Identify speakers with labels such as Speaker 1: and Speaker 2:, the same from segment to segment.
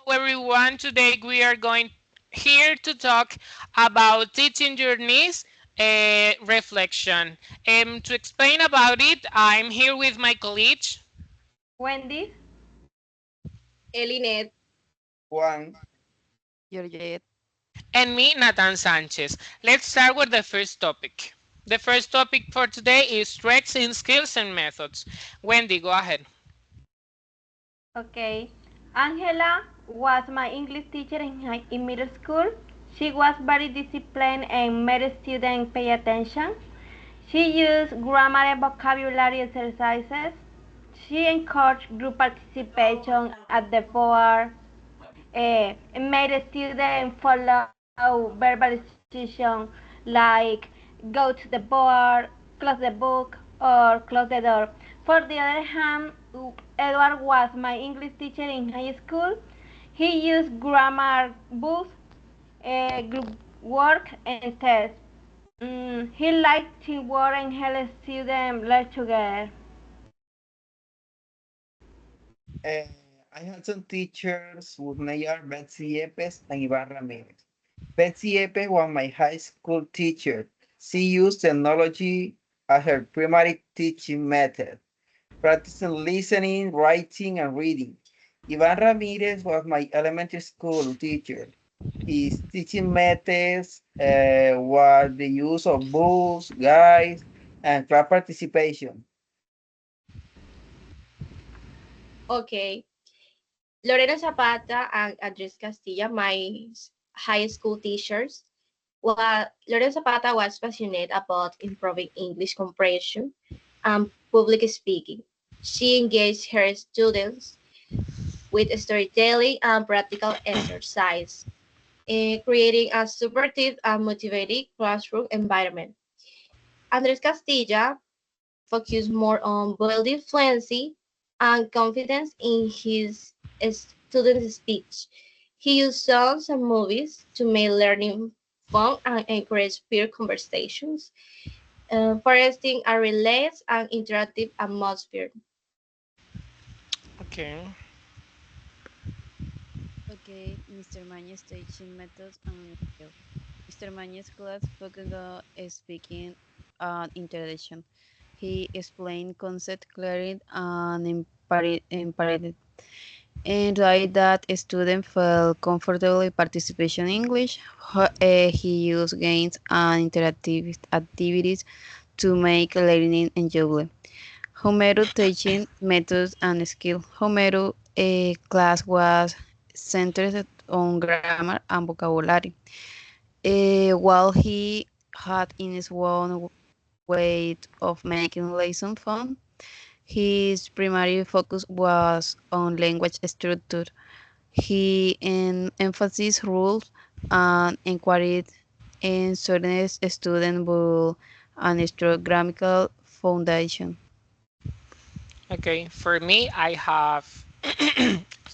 Speaker 1: everyone. Today we are going here to talk about teaching journeys reflection. To explain about it, I'm here with my colleague
Speaker 2: Wendy,
Speaker 3: Elinet.
Speaker 4: Juan,
Speaker 5: Georgette.
Speaker 1: and me, Nathan Sanchez. Let's start with the first topic. The first topic for today is strengths in skills and methods. Wendy, go ahead.
Speaker 2: okay. Angela was my English teacher in middle school. She was very disciplined and made students pay attention. She used grammar and vocabulary exercises. She encouraged group participation at the board, and made students follow verbal instructions like go to the board, close the book, or close the door. For the other hand, Edward was my English teacher in high school. He used grammar books, group work, and tests. He liked teamwork and helped students learn together.
Speaker 4: uh, I had some teachers whose names are Betsy Yepes and Ivan Ramirez. Betsy Yepes was my high school teacher. She used technology as her primary teaching method, practicing listening, writing, and reading. Ivan Ramirez was my elementary school teacher. His teaching methods were the use of books, guides, and class participation.
Speaker 3: Okay. Lorena Zapata and Andres Castilla, my high school teachers. Well, Lorena Zapata was passionate about improving English comprehension and public speaking. She engaged her students with storytelling and practical exercise, creating a supportive and motivating classroom environment. Andres Castilla focused more on building fluency and confidence in his student speech. He used songs and movies to make learning fun and encourage peer conversations, fostering a relaxed and interactive atmosphere.
Speaker 1: Okay.
Speaker 5: Okay, Mr. Mañez teaching methods and skill. Mr. Mañez class focused on speaking and interaction. He explained concept clearly and imparted and right that students felt comfortable participation in English. He used games and interactive activities to make learning enjoyable. Homero teaching methods and skill. Homero class was centered on grammar and vocabulary. While he had in his own way of making lesson fun, his primary focus was on language structure. He emphasized rules and encouraged in certain student build an strong grammatical foundation.
Speaker 1: Okay, for me, I have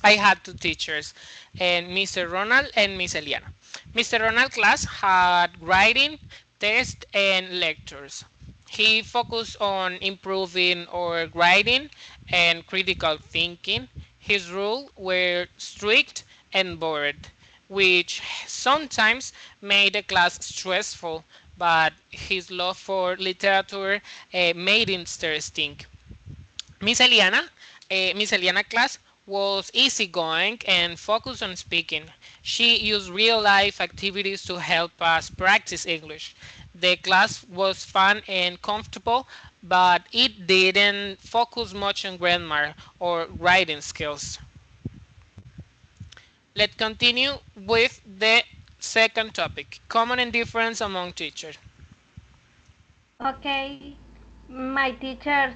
Speaker 1: I had two teachers, and Mr. Ronald and Miss Eliana. Mr. Ronald class had writing, test, and lectures. He focused on improving our writing and critical thinking. His rules were strict and bored, which sometimes made the class stressful, but his love for literature made it interesting. Miss Eliana class was easygoing and focused on speaking. She used real life activities to help us practice English. The class was fun and comfortable, but it didn't focus much on grammar or writing skills. Let's continue with the second topic, common and difference among teachers.
Speaker 2: Okay, my teachers,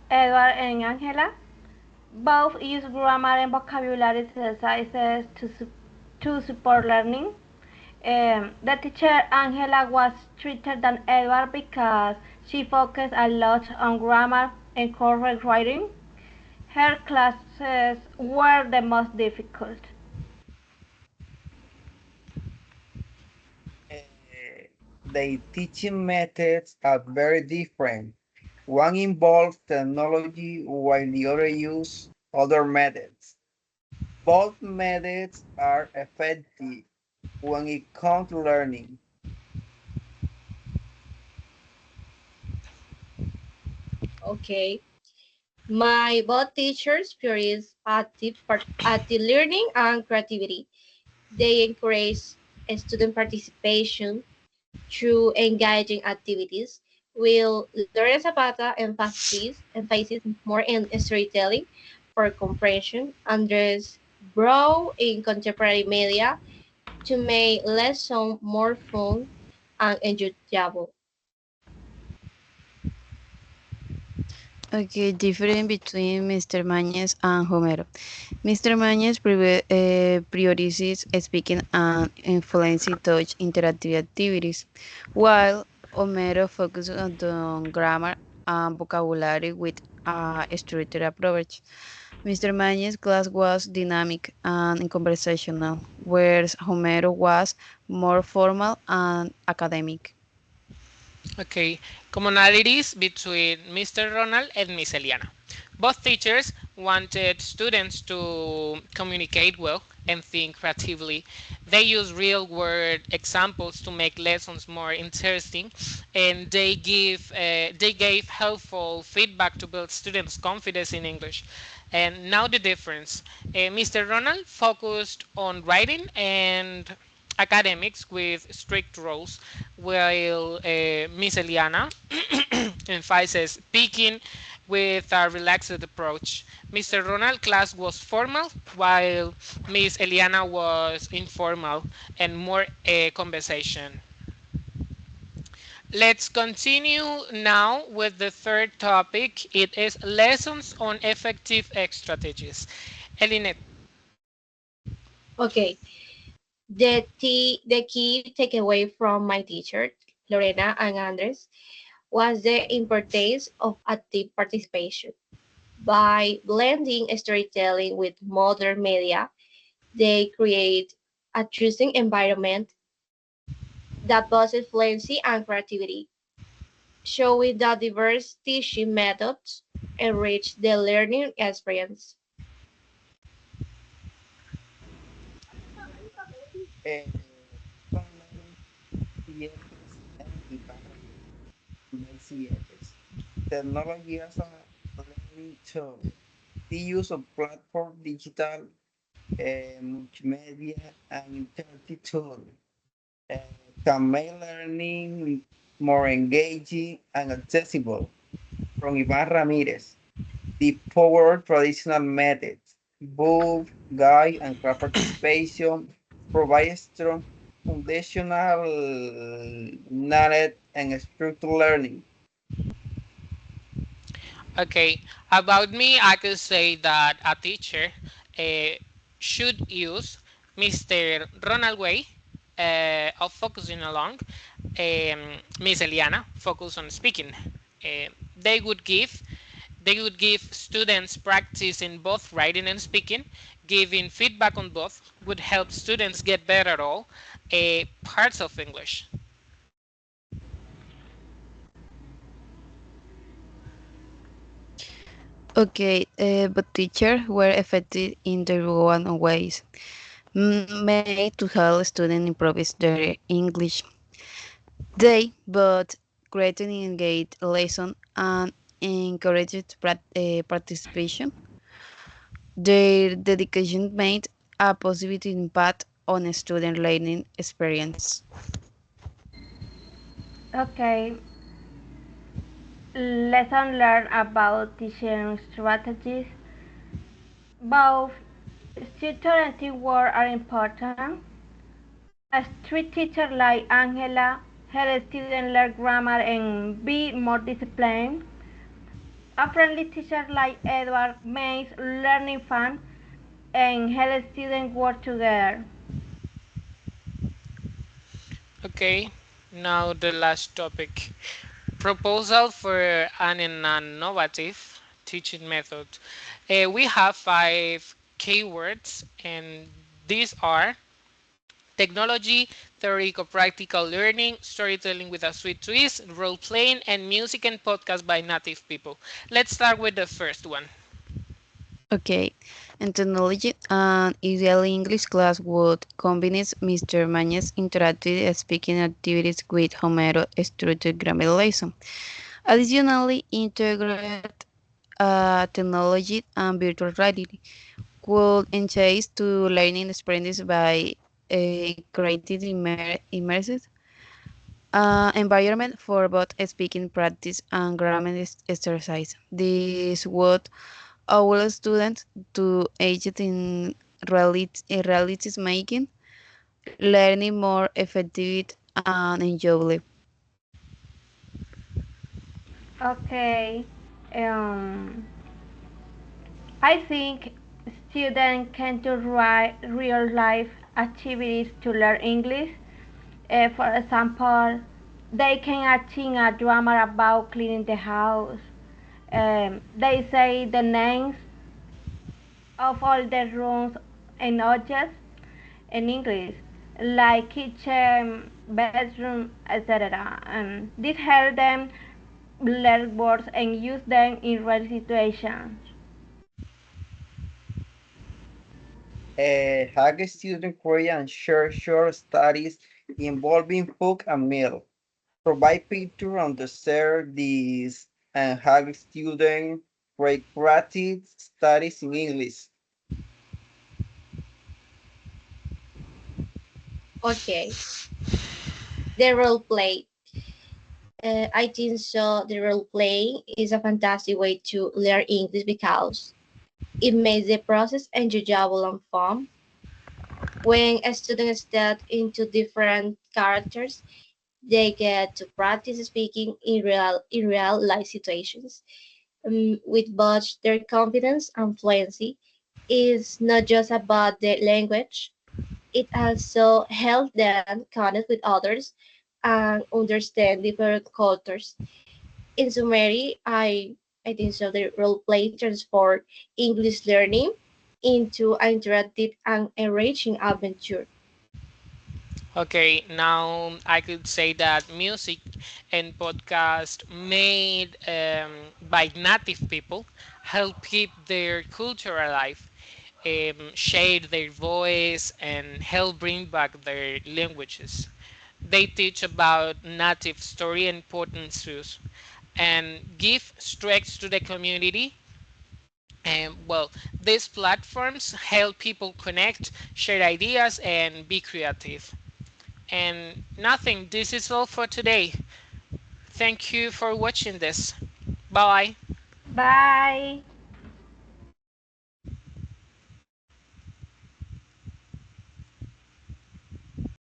Speaker 2: Edward and Angela, both use grammar and vocabulary exercises to support learning. The teacher Angela was stricter than Edward because she focused a lot on grammar and correct writing. Her classes were the most difficult.
Speaker 4: Uh, the teaching methods are very different. One involves technology while the other use other methods. Both methods are effective when it comes to learning.
Speaker 3: Okay. My both teachers prioritize active learning and creativity. They encourage student participation through engaging activities, while Lorena Zapata emphasis more in storytelling for comprehension, Andres broad in contemporary media to make lessons more fun and enjoyable.
Speaker 5: Okay, difference between Mr. Mañez and Homero. Mr. Mañez prioritizes speaking and influencing touch interactive activities, while Homero focuses on the grammar and vocabulary with a structured approach. Mr. Mañez's class was dynamic and conversational, whereas Homero was more formal and academic.
Speaker 1: Okay, commonalities between Mr. Ronald and Miss Eliana. Both teachers wanted students to communicate well and think creatively. They use real world examples to make lessons more interesting, and they gave helpful feedback to build students' confidence in English. And now the difference. Mr. Ronald focused on writing and academics with strict rules, while Miss Eliana emphasizes speaking with a relaxed approach. Mr. Ronald class was formal, while Miss Eliana was informal and more conversation. Let's continue now with the third topic. It is lessons on effective strategies. Elinette.
Speaker 3: Okay, the key takeaway from my teacher, Lorena and Andres, was the importance of active participation. By blending storytelling with modern media, they create a trusting environment that boosts fluency and creativity, showing that diverse teaching methods enrich the learning experience.
Speaker 4: Eh, Son CFs and Ibarra CFs. Technology as a learning tool. The use of platform, digital, multimedia, and interactive tools uh, can make learning more engaging and accessible. From Ivan Ramirez, the power traditional methods, book, guide, and craft participation provide strong foundational knowledge and structured learning.
Speaker 1: Okay, about me, I could say that a teacher uh, should use Mr. Ronald Way of focusing along, Miss Eliana focus on speaking. Uh, they would give they would give students practice in both writing and speaking. Giving feedback on both would help students get better at all parts of English.
Speaker 5: Okay, but teachers were effective in their own ways, made to help students improve their English. They both created engaged lesson and encouraged participation. Their dedication made a positive impact on student learning experience.
Speaker 2: Okay, lesson learned about teaching strategies. Both structure and teamwork are important. A strict teacher like Angela helps students learn grammar and be more disciplined. A friendly teacher like Edward makes learning fun and helps students work together.
Speaker 1: Okay, now the last topic. Proposal for an innovative teaching method. We have five keywords, and these are technology, theoretical learning, storytelling with a sweet twist, role playing, and music and podcast by native people. Let's start with the first one.
Speaker 5: Okay, in technology, an ideal English class would combine Mr. Mañez' interactive speaking activities with Homero structured grammar lesson. Additionally, integrate technology and virtual reality could enhance to learning experiences by creating immersive environment for both speaking practice and grammar exercise. This would allow students to engage in reality making, learning more effective and enjoyable.
Speaker 2: Okay. Um, I think students can do real life activities to learn English. For example, they can sing a drama about cleaning the house. They say the names of all the rooms and objects in English, like kitchen, bedroom, etc. This helps them learn words and use them in real situations.
Speaker 4: Hack student create and share short studies involving food and meal. Provide picture on the share these and have student create practice studies in English.
Speaker 3: Okay, the role play. I think so. The role play is a fantastic way to learn English because it makes the process enjoyable and fun. When a student steps into different characters, they get to practice speaking in real life situations. With both their confidence and fluency, it's not just about the language. It also helps them connect with others and understand different cultures. In summary, I think so the role play transform English learning into an interactive and enriching adventure.
Speaker 1: Okay, now I could say that music and podcast made by native people help keep their culture alive, share their voice, and help bring back their languages. They teach about native story and important truths and give strength to the community. And well, these platforms help people connect, share ideas, and be creative. And nothing, this is all for today. Thank you for watching this. Bye.
Speaker 2: Bye.